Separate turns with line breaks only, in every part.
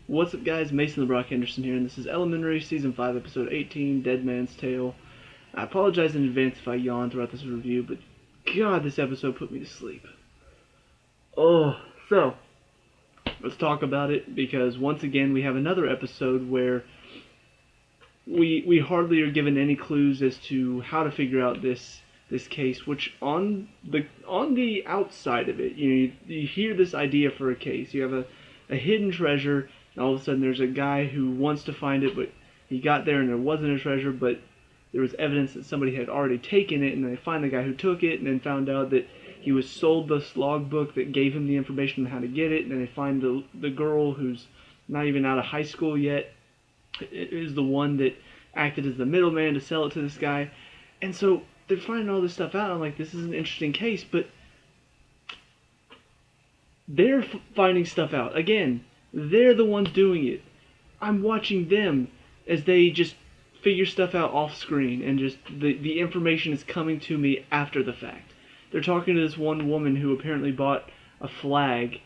What's up, guys? Mason the Brock Henderson here, and this is Elementary Season 5, Episode 18, Dead Man's Tale. I apologize in advance if I yawn throughout this review, but God, this episode put me to sleep. So, let's talk about it, because once again we have another episode where we hardly are given any clues as to how to figure out this case, which on the outside of it, you hear this idea for a case. You have a hidden treasure, and all of a sudden there's a guy who wants to find it, but he got there and there wasn't a treasure, but there was evidence that somebody had already taken it, and they find the guy who took it, and then found out that he was sold this logbook that gave him the information on how to get it, and then they find the girl who's not even out of high school yet is the one that acted as the middleman to sell it to this guy. And so they're finding all this stuff out. I'm like, this is an interesting case, but they're finding stuff out. Again, they're the ones doing it. I'm watching them as they just figure stuff out off screen, and just the information is coming to me after the fact. They're talking to this one woman who apparently bought a flag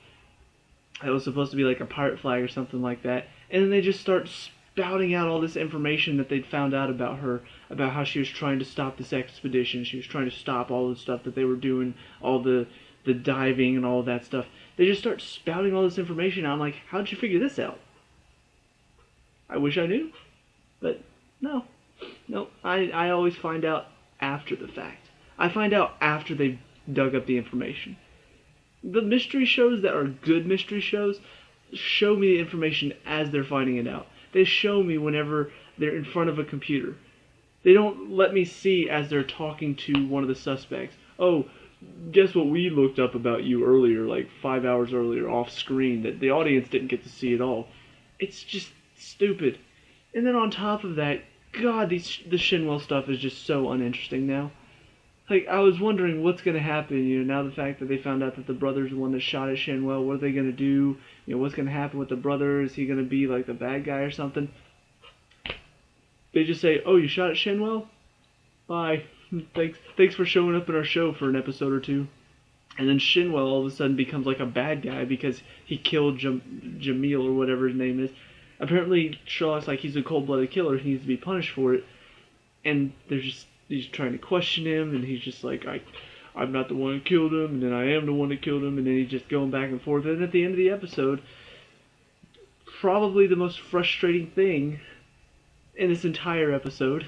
that was supposed to be like a pirate flag or something like that, and then they just start spouting out all this information that they'd found out about her, about how she was trying to stop this expedition, she was trying to stop all the stuff that they were doing, all the diving and all that stuff. They just start spouting all this information out. I'm like, how'd you figure this out? I wish I knew, but no. I always find out after the fact. I find out after they've dug up the information. The mystery shows that are good mystery shows show me the information as they're finding it out. They show me whenever they're in front of a computer. They don't let me see as they're talking to one of the suspects. Oh, guess what we looked up about you earlier, like 5 hours earlier, off screen, that the audience didn't get to see at all. It's just stupid. And then on top of that, God, the Shinwell stuff is just so uninteresting now. Like, I was wondering what's going to happen, now the fact that they found out that the brother's the one that shot at Shinwell. What are they going to do? What's going to happen with the brother? Is he going to be like the bad guy or something? They just say, oh, you shot at Shinwell? Bye. Thanks for showing up in our show for an episode or two. And then Shinwell all of a sudden becomes like a bad guy because he killed Jamil or whatever his name is. Apparently Sherlock's like, he's a cold-blooded killer, he needs to be punished for it. And he's trying to question him, and he's just like, I'm not the one who killed him, and then I am the one that killed him, and then he's just going back and forth. And at the end of the episode, probably the most frustrating thing in this entire episode,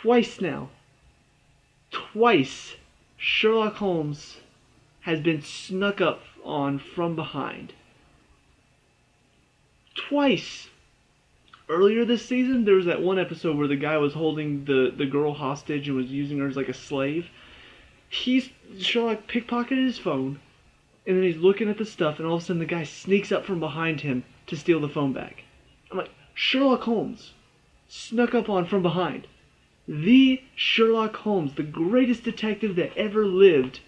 twice, Sherlock Holmes has been snuck up on from behind. Twice. Earlier this season, there was that one episode where the guy was holding the girl hostage and was using her as like a slave. Sherlock pickpocketed his phone, and then he's looking at the stuff, and all of a sudden the guy sneaks up from behind him to steal the phone back. I'm like, Sherlock Holmes snuck up on from behind. The Sherlock Holmes, the greatest detective that ever lived,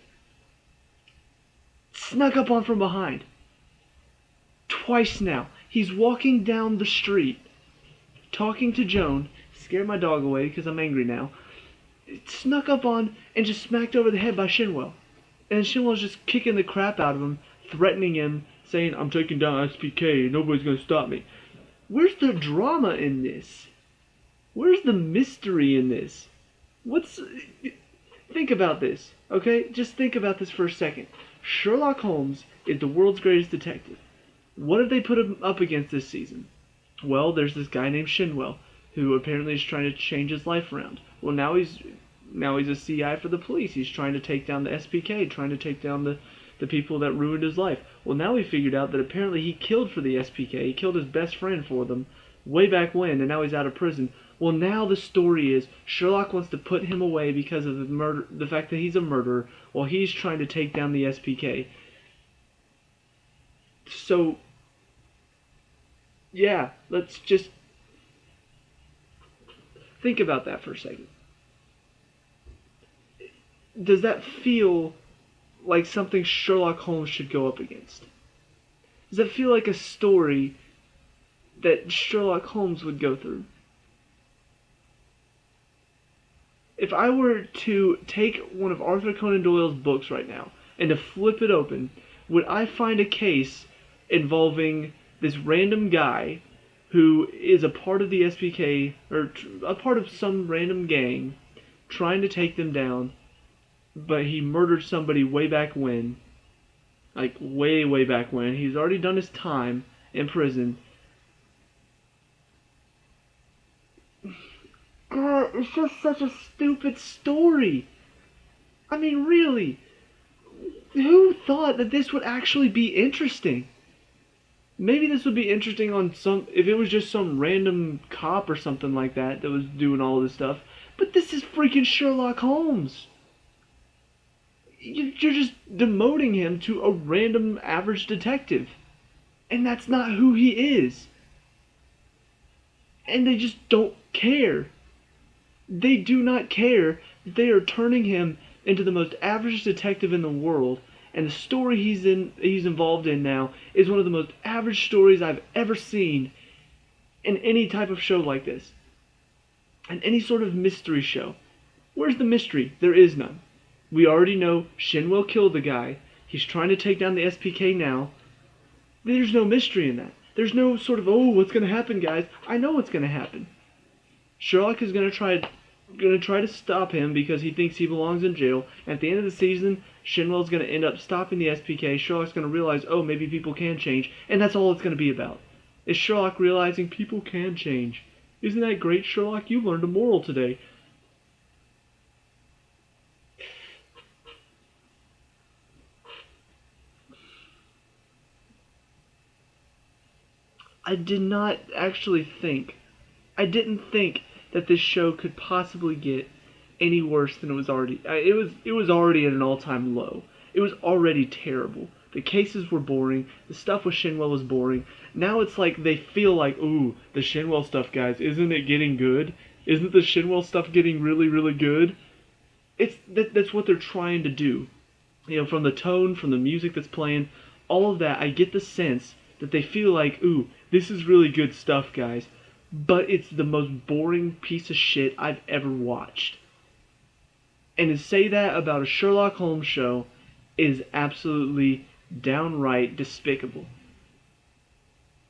snuck up on from behind. Twice now. He's walking down the street, talking to Joan, scared my dog away because I'm angry now, snuck up on and just smacked over the head by Shinwell. And Shinwell's just kicking the crap out of him, threatening him, saying, I'm taking down SPK, nobody's going to stop me. Where's the drama in this? Where's the mystery in this? Think about this, okay? Just think about this for a second. Sherlock Holmes is the world's greatest detective. What have they put him up against this season? Well, there's this guy named Shinwell, who apparently is trying to change his life around. Well, now he's a CI for the police. He's trying to take down the SPK, trying to take down the people that ruined his life. Well, now we figured out that apparently he killed for the SPK. He killed his best friend for them way back when, and now he's out of prison. Well, now the story is Sherlock wants to put him away because of the fact that he's a murderer, while he's trying to take down the SPK. So, yeah, let's just think about that for a second. Does that feel like something Sherlock Holmes should go up against? Does that feel like a story that Sherlock Holmes would go through? If I were to take one of Arthur Conan Doyle's books right now and to flip it open, would I find a case involving this random guy who is a part of the SPK, or a part of some random gang, trying to take them down, but he murdered somebody way back when. Like, way, way back when. He's already done his time in prison. God, it's just such a stupid story. I mean, really. Who thought that this would actually be interesting? Maybe this would be interesting on if it was just some random cop or something like that was doing all this stuff. But this is freaking Sherlock Holmes. You're just demoting him to a random average detective. And that's not who he is. And they just don't care. They do not care that they are turning him into the most average detective in the world, and the story he's involved in now is one of the most average stories I've ever seen in any type of show like this. And any sort of mystery show. Where's the mystery? There is none. We already know Shinwell killed the guy. He's trying to take down the SPK now. There's no mystery in that. There's no sort of, oh, what's going to happen, guys? I know what's going to happen. Sherlock is going to try to stop him because he thinks he belongs in jail. And at the end of the season, Shinwell's going to end up stopping the SPK. Sherlock's going to realize, oh, maybe people can change. And that's all it's going to be about. Is Sherlock realizing people can change. Isn't that great, Sherlock? You learned a moral today. I didn't think that this show could possibly get any worse than it was already. It was already at an all-time low. It was already terrible. The cases were boring. The stuff with Shinwell was boring. Now it's like they feel like, ooh, the Shinwell stuff, guys, isn't it getting good? Isn't the Shinwell stuff getting really, really good? That's what they're trying to do. You know, from the tone, from the music that's playing, all of that, I get the sense that they feel like, ooh, this is really good stuff, guys. But it's the most boring piece of shit I've ever watched. And to say that about a Sherlock Holmes show is absolutely downright despicable.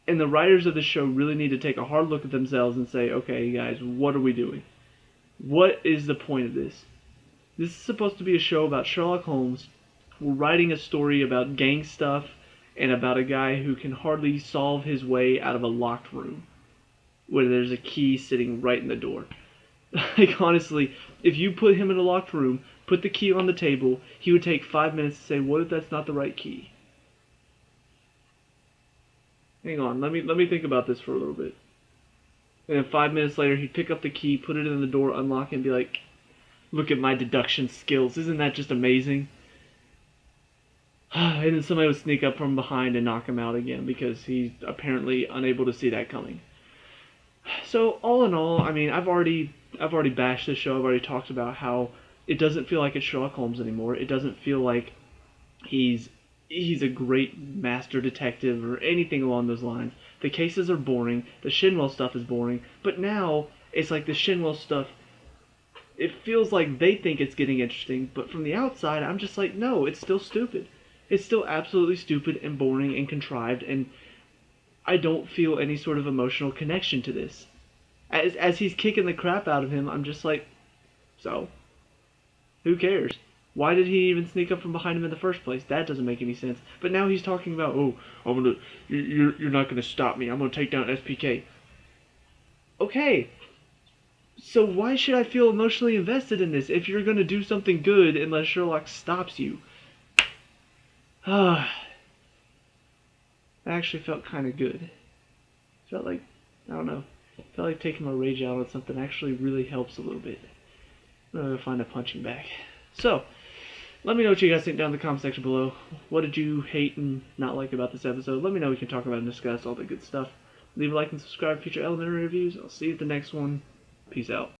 And the writers of the show really need to take a hard look at themselves and say, okay, guys, what are we doing? What is the point of this? This is supposed to be a show about Sherlock Holmes. We're writing a story about gang stuff and about a guy who can hardly solve his way out of a locked room where there's a key sitting right in the door. Like, honestly, if you put him in a locked room, put the key on the table, he would take 5 minutes to say, what if that's not the right key? Hang on, let me think about this for a little bit. And then 5 minutes later, he'd pick up the key, put it in the door, unlock it, and be like, look at my deduction skills. Isn't that just amazing? And then somebody would sneak up from behind and knock him out again because he's apparently unable to see that coming. So all in all, I mean, I've already bashed this show. I've already talked about how it doesn't feel like it's Sherlock Holmes anymore. It doesn't feel like he's a great master detective or anything along those lines. The cases are boring. The Shinwell stuff is boring. But now it's like the Shinwell stuff, it feels like they think it's getting interesting, but from the outside, I'm just like, no, it's still stupid. It's still absolutely stupid and boring and contrived, and I don't feel any sort of emotional connection to this. As he's kicking the crap out of him, I'm just like, so? Who cares? Why did he even sneak up from behind him in the first place? That doesn't make any sense. But now he's talking about, oh, you're not gonna stop me. I'm gonna take down SPK. Okay. So why should I feel emotionally invested in this if you're gonna do something good unless Sherlock stops you? That actually felt kind of good. Felt like, I don't know, felt like taking my rage out on something actually really helps a little bit. I'm gonna find a punching bag. So, let me know what you guys think down in the comment section below. What did you hate and not like about this episode? Let me know. We can talk about and discuss all the good stuff. Leave a like and subscribe for future Elementary reviews. I'll see you at the next one. Peace out.